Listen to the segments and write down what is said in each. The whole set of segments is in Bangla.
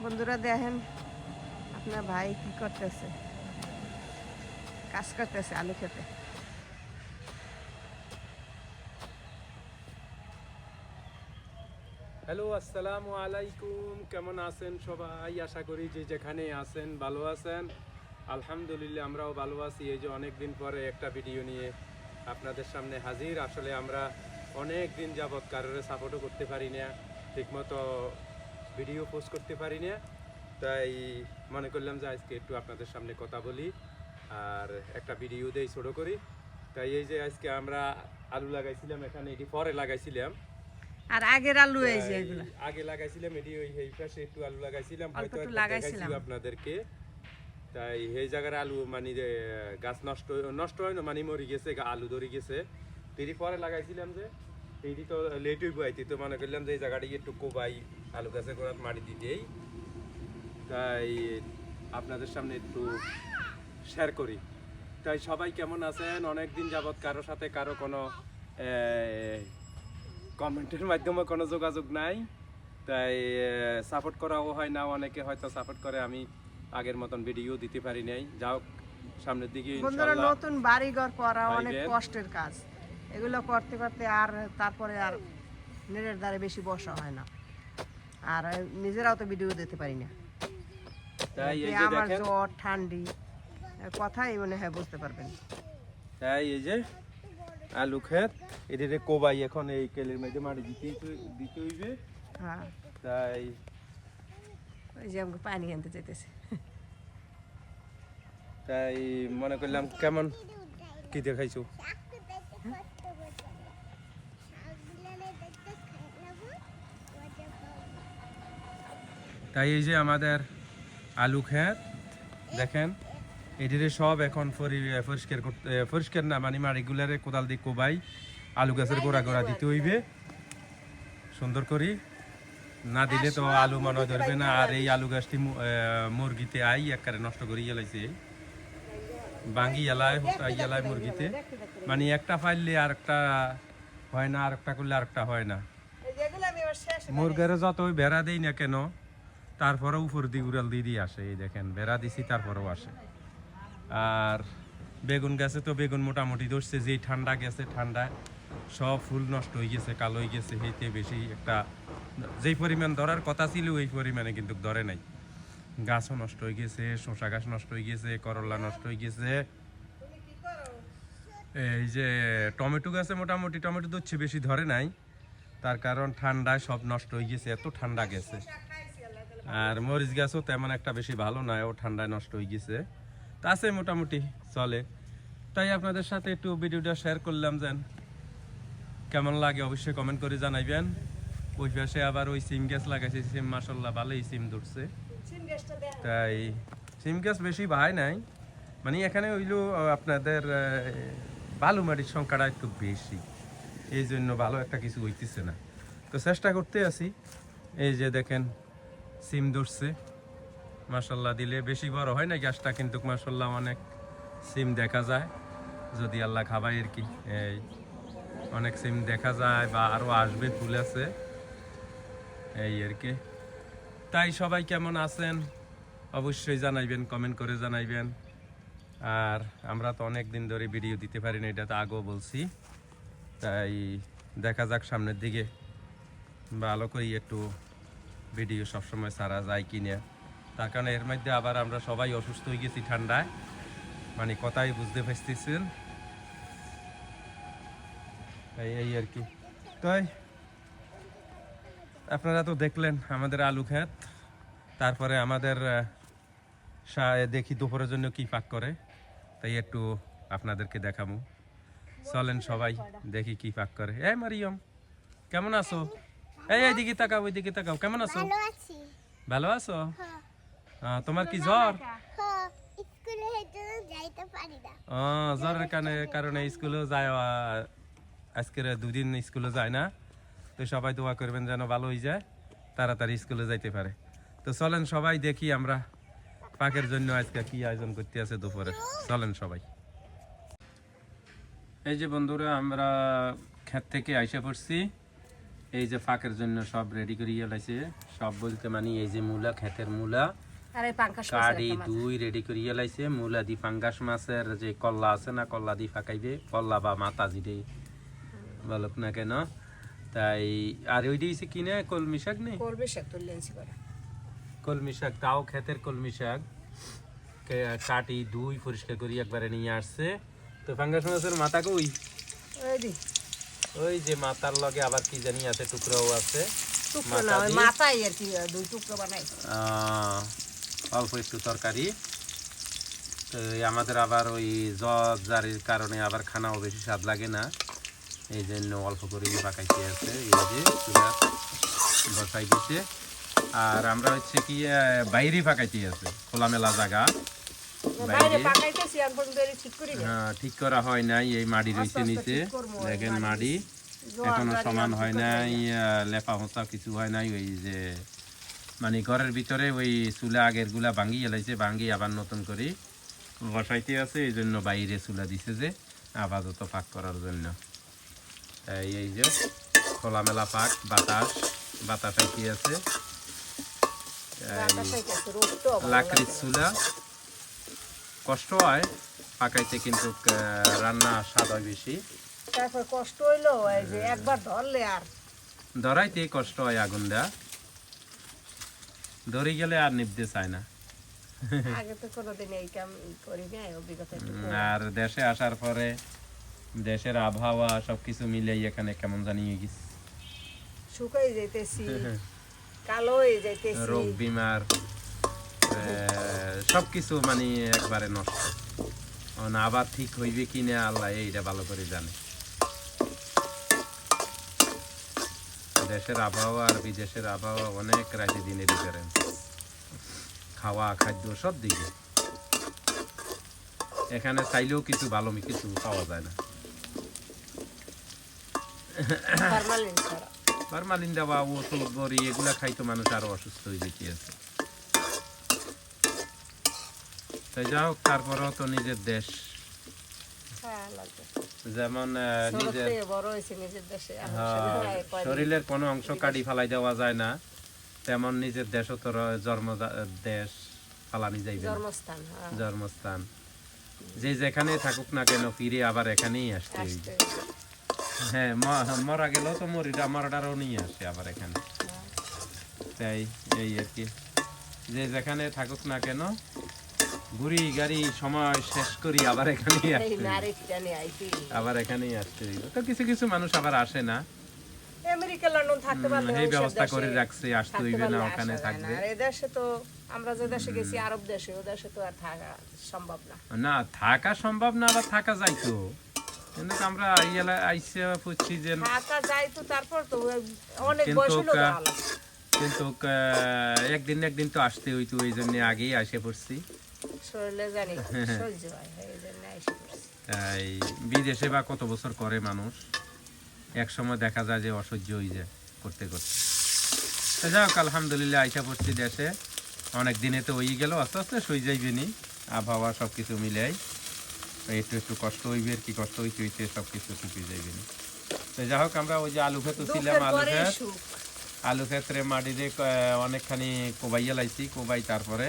বন্ধুরা দেখেন আপনার ভাই কি করতেছে, কাজ করতেছে আলু খেতে। হ্যালো, আসসালামু আলাইকুম। কেমন আছেন সবাই? আশা করি যে যেখানে আছেন ভালো আছেন। আলহামদুলিল্লাহ আমরাও ভালো আছি। এই যে অনেক দিন পরে একটা ভিডিও নিয়ে আপনাদের সামনে হাজির। আসলে আমরা অনেক দিন যাবৎ কারোর সাপোর্টও করতে পারি না, ঠিকমতো ভিডিও পোস্ট করতে পারি না, তাই মনে করলাম যে আজকে একটু আপনাদের সামনে কথা বলি আর একটা ভিডিও দেই ছোট করি। তাই এই যে আজকে আমরা আলু লাগাইছিলাম, এখানে এটি পরে লাগাইছিলাম, আর আগের আলু এই যে এগুলো আগে লাগাইছিলাম, এটি ওই এই পাশে একটু আলু লাগাইছিলাম, হয়তো একটু একটা লাগাইছিলাম দেখাইছি আপনাদেরকে। তাই এই জায়গার আলু মানে যে গাছ নষ্ট হয় না, মানে মরে গেছে, আলু ধরে গেছে। তিরি পরে লাগাইছিলাম যে তিরি তো লেট হইব আইতি, তো মনে করলাম যে এই জায়গাটি একটু কোবাই আলু গাছের গোড়াত মাটি দিতেই, তাই আপনাদের সামনে একটু শেয়ার করি। তাই সবাই কেমন আছেন? অনেকদিন যাবৎ কারো সাথে কারো কোনো কমেন্টের মাধ্যমে কোনো যোগাযোগ নাই, তাই সাপোর্ট করাও হয় না। অনেকে হয়তো সাপোর্ট করে, আমি আগের মতন ভিডিও দিতে পারি নাই। যাও সামনের দিকে বন্ধুরা, ইনশাআল্লাহ নতুন বাড়ি ঘর করা অনেক পাইবেন। কষ্টের কাজ। এগুলো করতে করতে আর তারপরে আর নেটের দ্বারে বেশি বসা হয় না, আর নিজেরাও তো ভিডিও দিতে পারি না। তাই এই এতে যে আমার দেখেন, জ্বর ঠান্ডি কথাই মনে হয় বুঝতে পারবেন। তাই এই যে আলু ক্ষেত, এদের কোবাই এখন এই কেলের মধ্যে মাটি দিতে হইবে। হ্যাঁ, তাই ওই যে আমাকে পানি আনতে চাইতেছে। তাই মনে করলাম কেমন কি দেখাইছো। তাই এই যে আমাদের আলু ক্ষেত দেখেন, এটিরে সব এখন পরিষ্কার করতে, পরিষ্কার না মানে রেগুলারে কোদাল দিয়ে কোবাই আলু গাছের গোড়া গোড়া দিতে হইবে সুন্দর করি, না দিলে তো আলু মনে হয় ধরবে না। আর এই আলু গাছটি মুরগিতে আই একবারে নষ্ট করে গেলাইছে, বাঙ্গি এলায় হোটাই এলায় মুরগিতে, মানে একটা ফাইললে আর একটা হয় না, আর একটা করলে আর একটা হয় না। মুরগের যত ওই ভেড়া দেই না কেন, তারপরে উপর দিয়ে উড়াল দিয়ে আসে। এই দেখেন বেড়া দিছি তারপরেও আসে। আর বেগুন গাছে তো বেগুন মোটামুটি ধরছে, যেই ঠান্ডা গেছে, ঠান্ডায় সব ফুল নষ্ট হয়ে গেছে, কালো হয়ে গেছে। সেইতে বেশি একটা যেই পরিমাণ ধরার কথা ছিল ওই পরিমাণে কিন্তু ধরে নাই। গাছও নষ্ট হয়ে গেছে, শসা গাছ নষ্ট হয়ে গেছে, করলা নষ্ট হয়ে গেছে। এই যে টমেটো গাছে মোটামুটি টমেটো ধরছে, বেশি ধরে নাই, তার কারণ ঠান্ডায় সব নষ্ট হয়ে গেছে, এত ঠান্ডা গেছে। আর মরিচ গাছও তেমন একটা বেশি ভালো নয়, ও ঠান্ডায় নষ্ট হয়ে গেছে। তা আছে মোটামুটি চলে। তাই আপনাদের সাথে একটু ভিডিওটা শেয়ার করলাম, যেন কেমন লাগে অবশ্যই কমেন্ট করে জানাইবেন। ওই পাশে আবার ওই সিম গাছ লাগাইছে, সিম মাসাল্লাহ ভালোই সিম ধরছে। তাই সিম গাছ বেশি ভাই নাই, মানে এখানে হইলো আপনাদের বালু মাটির সংখ্যাটা একটু বেশি, এই জন্য ভালো একটা কিছু হইতেছে না। তো চেষ্টা করতে আছি। এই যে দেখেন সিম ধরছে মাসাল্লাহ, দিলে বেশি বড় হয় না গাছটা, কিন্তু মাসাল্লাহ অনেক সিম দেখা যায় যদি আল্লাহ খাবাই আর কি। এই অনেক সিম দেখা যায়, বা আরও আসবে, ফুল আছে এই আর কি। তাই সবাই কেমন আছেন অবশ্যই জানাইবেন, কমেন্ট করে জানাইবেন। আর আমরা তো অনেক দিন ধরে ভিডিও দিতে পারি না, এটা তো আগেও বলছি। তাই দেখা যাক সামনের দিকে ভালো করে একটু ভিডিও সবসময় ছাড়া যায় কি না। তার কারণ এর মধ্যে আবার আমরা সবাই অসুস্থ হয়ে গেছি ঠান্ডায়, মানে কথাই বুঝতে পারতেছেন। এই আর কি। তাই আপনারা তো দেখলেন আমাদের আলু ক্ষেত, তারপরে আমাদের দেখি দুপুরের জন্য কি পাক করে, তাই একটু আপনাদেরকে দেখাবো। চলেন সবাই দেখি কি পাক করে। এই মারিয়ম, কেমন আছো? এইদিকে তাকাও, ওইদিকে তাকাও, কেমন আছো? ভালো আছো? তোমার কি জ্বর? জ্বরের কারণে স্কুলেও যায়, আজকের 2 দিন স্কুলে যায় না। তো সবাই দোয়া করবেন যেন ভালো হয়ে যায়, তাড়াতাড়ি স্কুলে যাইতে পারে। তো চলেন সবাই দেখি আমরা পাকের জন্য আজকে কি আয়োজন করতে আছে দুপুরে। চলেন সবাই। এই যে বন্ধুরা, আমরা ক্ষেত থেকে আইসা পড়ছি। এই যে ফাঁকের জন্য সব রেডি করে লাইছে, সব বলতে মানে এই যে মূলা, ক্ষেতের মূলা আর এই পাঙ্কাশ কাটি দুই রেডি করে লাইছে। মূলা দি পাঙ্গাস মাছের যে কল্লা আছে না, কল্লা দি ফাঁকাইবে, কল্লা বা মাথা যেটা বলক না কেন। তাই আর ওই দিয়েছে কিনে কলমি শাক নেই, করবে সে তুললেনছি করে কলমি শাক, তাও ক্ষেতের কলমি শাক কাটি দুই পরিষ্কার করি একবারে নিয়ে আসছে। তো পাঙ্গাস মাছের মাথা কই, ওই দি ওই যে মাথার লগে আবার কি জানি আছে, টুকরাও আছে, টুকরো না, ওই মাথায় আর কি দুই টুকরো বানাই, অল্প একটু তরকারি। তো আমাদের আবার ওই জ্বর জারির কারণে আবার খানাও বেশি স্বাদ লাগে না, এই জন্য অল্প করে পাকাইতে আছে। এই যে চুলা বসাই দিচ্ছে। আর আমরা হচ্ছে কি বাইরে পাকাইতে আছে, খোলামেলা জায়গা বাইরে। হ্যাঁ, ঠিক করা হয় নাই, এই মাটি রয়েছে নিচে, দেখেন মাটি এখনো সমান হয় নাই, লেপা হোঁচা কিছু হয় নাই। ওই যে মানে ঘরের ভিতরে ওই চুলা আগের গুলা ভাঙ্গি এলাইছে, ভাঙ্গি আবার নতুন করে বসাইতে আছে, এই জন্য বাইরে চুলা দিছে যে আপাতত পাক করার জন্য। এই যে খোলামেলা পাক, বাতাস আইতে আছে, লাকড়ির চুলা। কষ্ট হয় পাকাইতে, কিন্তু রান্না স্বাদ হয় বেশি। তারপর কষ্ট হইলো এই যে একবার ধরলে আর ধরাইতে কষ্ট হয়, আগুন দেয়া ধরে গেলে আর নিভতে চায় না। আগে তো কোনোদিন এই কাম করি না, অভিজ্ঞতা আর দেশে আসার পরে দেশের আবহাওয়া সবকিছু মিলে এখানে কেমন জানি গেছে, শুকাই যাইতেছি, কালো হয়ে যাইতেছি, রোগ বিমার সবকিছু মানে একবারে নষ্ট। আবার ঠিক হইবে কিনা আল্লাহ এইটা ভালো করে জানে। দেশের আবহাওয়া আর বিদেশের আবহাওয়া অনেক রাতে দিনে ডিফারেন্স, খাওয়া খাদ্য সব দিকে। এখানে চাইলেও কিছু ভালো কিছু পাওয়া যায় না, ফরমালিন দেওয়া ওষুধ বড়ি এগুলা খাইতো মানুষ আরো অসুস্থ হয়ে যেতে আছে। তাই যা হোক, তারপরেও তো নিজের দেশ, যেমন নিজের শরীরের কোনো অংশ কাটি ফালাই দেওয়া যায় না, তেমন নিজের দেশও তো জন্ম দেশ ফালানি যাইবে, জন্মস্থান। যে যেখানে থাকুক না কেন ফিরে আবার এখানেই আসতে হইবে। হ্যাঁ, মরা গেলেও তো মরাটারও নিয়ে আসে আবার এখানে। তাই এই আর কি, যে যেখানে থাকুক না কেন ঘুরি গাড়ি সময় শেষ করি আবার এখানেই আসতে হইবে। তো কিছু কিছু মানুষ আবার আসে না, আমেরিকা লন্ডন থাকতে পারলে এই ব্যবস্থা করে রাখছে, আসতে হইবে না, ওখানে থাকবে। আর এই দেশে তো আমরা যে দেশে গেছি আরব দেশে, ও দেশে তো আর থাকা সম্ভব না। না, থাকা সম্ভব না, আবার থাকা যাইতো, কিন্তু আমরা আইসে বুঝছি যে থাকা যাইতো, তারপর তো অনেক বয়স হলো, কিন্তু একদিন তো আসতে হইতো, এই জন্য আগেই আসে পড়ছি। শরীরে জানি সহ্য হয়, এই জন্য এসে পড়ছি। তাই বিদেশে বা কত বছর করে মানুষ, এক সময় দেখা যায় যে অসহ্য হয়ে যায় করতে করতে। তো যাই হোক, আলহামদুলিল্লাহ আইসা পড়ছি দেশে, অনেক দিনে তো হয়ে গেল, আস্তে আস্তে সই যাইবে নি, আবহাওয়া সব কিছু মিলাই একটু একটু কষ্ট হইবে, আর কি কষ্ট হইতে হইতে সব কিছু ঠিক হয়ে যাইবে নি। তো যাই হোক, আমরা ওই যে আলু ক্ষেত ছিলাম, আলু ক্ষেত্রে মাটিতে অনেকখানি কোবাইয়া লাইছি, কোবাই তারপরে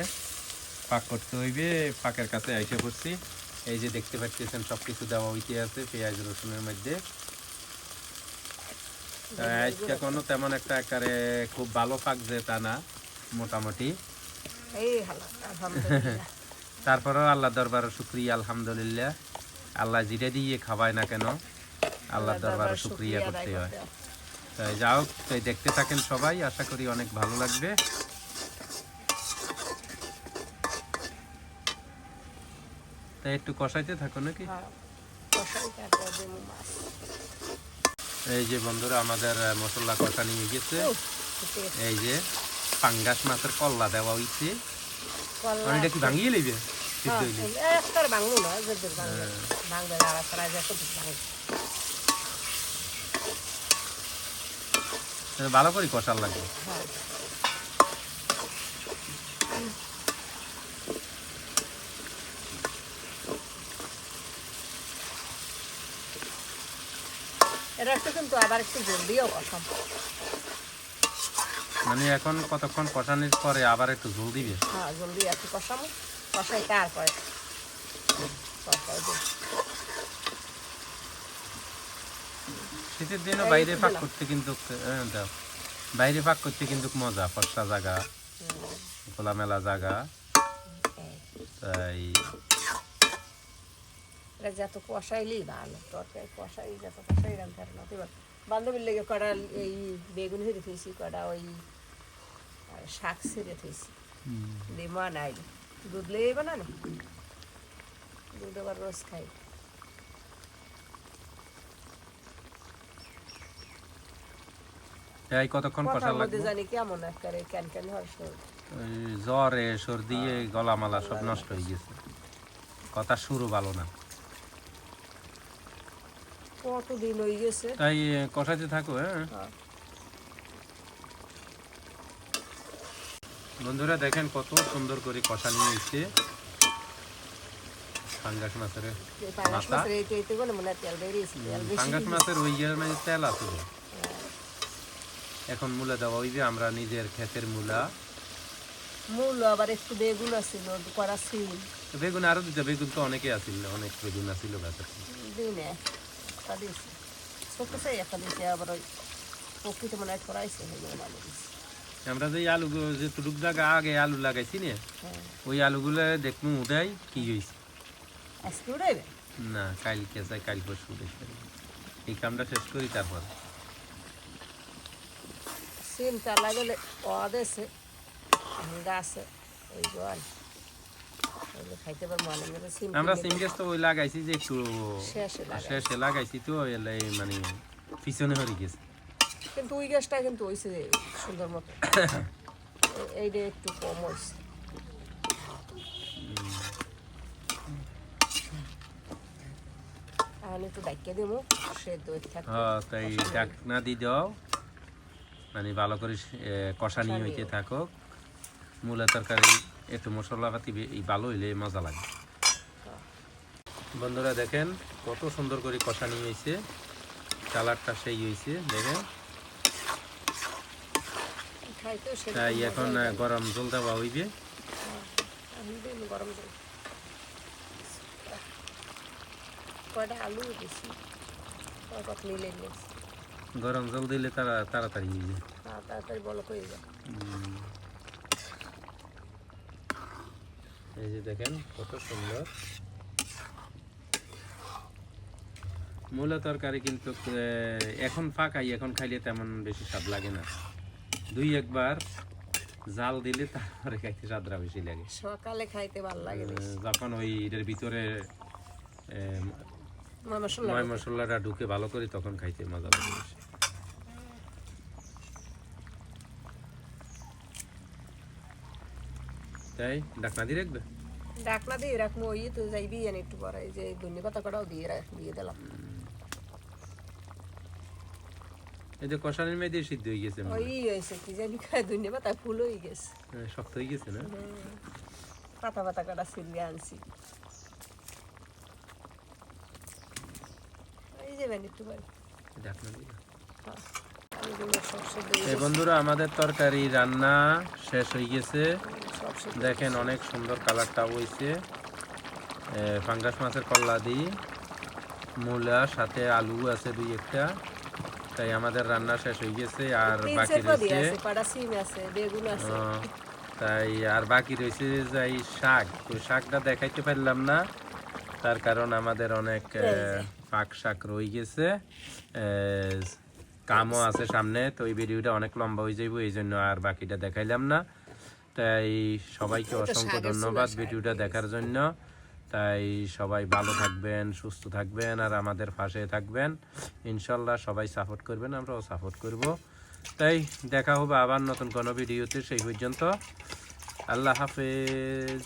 পাক করতে হইবে, পাকের কাছে আইসা পড়ছি। এই যে দেখতে পাচ্ছেন সবকিছু দেওয়া হইতে আছে পেঁয়াজ রসুনের মধ্যে। আজকে কোনো তেমন একটা আকারে খুব ভালো পাক যে তা না, মোটামুটি। তারপরেও আল্লাহ দরবারে শুকরিয়া, আলহামদুলিল্লাহ। আল্লাহ যেটা দিয়ে খাওয়ায় না কেন, আল্লাহ দরবারে শুকরিয়া করতে হয়। তাই যাও, তাই দেখতে থাকেন সবাই, আশা করি অনেক ভালো লাগবে। তাই একটু কষাইতে থাকো নাকি। এই যে বন্ধুরা, আমাদের মশলা কষা নিয়ে গেছে। এই যে পাঙ্গাস মাছের কল্লা দেওয়া হইছে, এটা কি ভাঙিয়ে লইবে? ভালো করে কষার লাগবে। এটা একটু কিন্তু আবার একটু জলদিও কষাম। মানে এখন কতক্ষণ কষানোর পরে আবার একটু ঝোল দিবে? হ্যাঁ, জলদি একটু কষামো, কষাই তারপরে তরকারি দিই। শীতের দিনও এই বাইরে একটু পাক দিলাম। করতে কিন্তু দাও, বাইরে পাক করতে কিন্তু মজা, ফর্সা জায়গা, খোলামেলা জায়গা, তাই এটা যত কষাইলেই ভালো, তরকারি কষাই যত কষাই রান্না পারে না। এবার বান্ধবীর লেগে কটা এই বেগুন হেরে থুইছি, কটা ওই শাক ছেড়ে থুইছি, লিমা নাই, দুধ লেগে না না, দুধ আবার রোজ খাই। এই কতক্ষণ কষা কথার মধ্যে লাগবে? জানি কেমন একটা ক্যান ক্যান হওয়ার সময়। ওই জ্বরে সর্দি গলামালা সব নষ্ট হয়ে গেছে, কথা শুরু ভালো না। কতদিন হয়ে গেছে। তাই কষাইতে থাকো। হ্যাঁ হ্যাঁ। বন্ধুরা দেখেন কত সুন্দর করে কষানি হয়েছে পাঙ্গাস মাছের এই পাঙাশ মাথা। মাছের এইতে করে মনে হয় তেল বেরিয়েছে, তেল বেশি পাঙ্গাস দিয়েছে। মাছের ওই ইয়ের মধ্যে তেল আছে তো। এখন মূলা দেওয়া হইবে, আমরা নিজের ক্ষেতের মূলা। মূল আবার একটু বেগুন আছিল, করা সিম তো বেগুন আরো দিতে, বেগুন তো অনেকে আছিল, অনেক বেগুন আছিল গাছের। দিনে একটা দিয়েছে, ছোট সেই একটা দিয়েছে, আবার ওই প্রকৃতি মনে হয় করাইছে, ভালো দিয়েছে। আমরা যে আলু যে টুটুক জায়গা আগে আলু লাগাইছি না, হ্যাঁ, ওই আলুগুলো দেখবো উঠাই কি হয়েছে। আজকে উড়াইবে। না কালকে যাই, কাল পরশু উঠাই, এই কামটা শেষ করি তারপর। সিমটা লাগালে অদেছে গাছে ওই জল ওইগুলো খাইতে পারবো মানে সিম আমরা কিনলে সিম গাছ তো ওই লাগাইছি যে একটু শেষে লাগাই। শেষে লাগাইছি, তো এলে মানে পিছনে হয়ে গেছে। কিন্তু ওই গাছটা কিন্তু হয়েছে সুন্দর মতো, এইটা একটু কম হয়েছে। এখন একটু ডাকিয়ে দেবো, সেদ্ধ হয়ে থাকবে। হ্যাঁ তাই ডাকনা দিয়ে দাও, মানে ভালো করে কষানি হইতে থাকো। মূলা তরকারি একটু মশলাপাতি ভালো হইলে মজা লাগে। বন্ধুরা দেখেন কত সুন্দর করে কষানি হয়েছে, কালারটা সেই হয়েছে দেখেন। খাইতেও সেরকম তাই মজা এখন হয় না। গরম জল দেওয়া হইবে। আমি দিন গরম জল কয়টা আলু দিছি, কত মিলে নিয়েছি, গরম জল দিলে তাড়াতাড়ি হয়ে যায়। তাড়াতাড়ি বলো হয়ে যায়। এই যে দেখেন কত সুন্দর মূলা তরকারি, কিন্তু এখন ফাঁকাই, এখন খাইলে তেমন বেশি স্বাদ লাগে না। দুই একবার জাল দিলে তারপরে খাইতে স্বাদটা বেশি লাগে। সকালে খাইতে ভালো লাগে বেশি। যখন ওই এর ভিতরে মশলা ময় মশলাটা ঢুকে ভালো করে, তখন খাইতে মজা লাগে বেশি। তাই ডাকনা দিয়ে রাখবে। ডাকনা দিয়ে রাখবো, ওই তো যাইবি একটু পরে, এই যে ধনে পাতা কটাও দিয়ে দিলাম। এই যে কষানির মেয়েদের সিদ্ধ হয়ে গেছে, ওই হয়েছে কি জানি খায়, ধনে পাতা ফুল হয়ে গেছে, শক্ত হয়ে গেছে না। পাতা পাতা কটা ছিলিয়ে আনছি। এই যে একটু পরে ডাকনা দিয়ে। আমি দিলে সব সেদ্ধ হয়ে এই গেছে, বন্ধুরা আমাদের তরকারি রান্না শেষ হয়ে গেছে। সব সেদ্ধ। দেখেন অনেক সুন্দর কালারটা হয়েছে। পাঙ্গাস মাছের কল্লা দিই, মূলা সাথে আলু আছে দুই একটা। তাই আমাদের রান্না শেষ হয়ে গেছে, আর বাকি রয়েছে কটা সিম আছে, বেগুন আছে। তাই আর বাকি রয়েছে যাই শাক। তো শাকটা দেখাইতে পারলাম না, তার কারণ আমাদের অনেক পাক শাক রয়ে গেছে, কামও আছে সামনে। তো এই ভিডিওটা অনেক লম্বা হয়ে যাইব, এই জন্য আর বাকিটা দেখাইলাম না। তাই সবাইকে অসংখ্য ধন্যবাদ ভিডিওটা দেখার জন্য। তাই সবাই ভালো থাকবেন, সুস্থ থাকবেন, আর আমাদের পাশে থাকবেন ইনশাল্লাহ। সবাই সাপোর্ট করবেন, আমরাও সাপোর্ট করব। তাই দেখা হবে আবার নতুন কোনো ভিডিওতে, সেই পর্যন্ত আল্লাহ হাফেজ।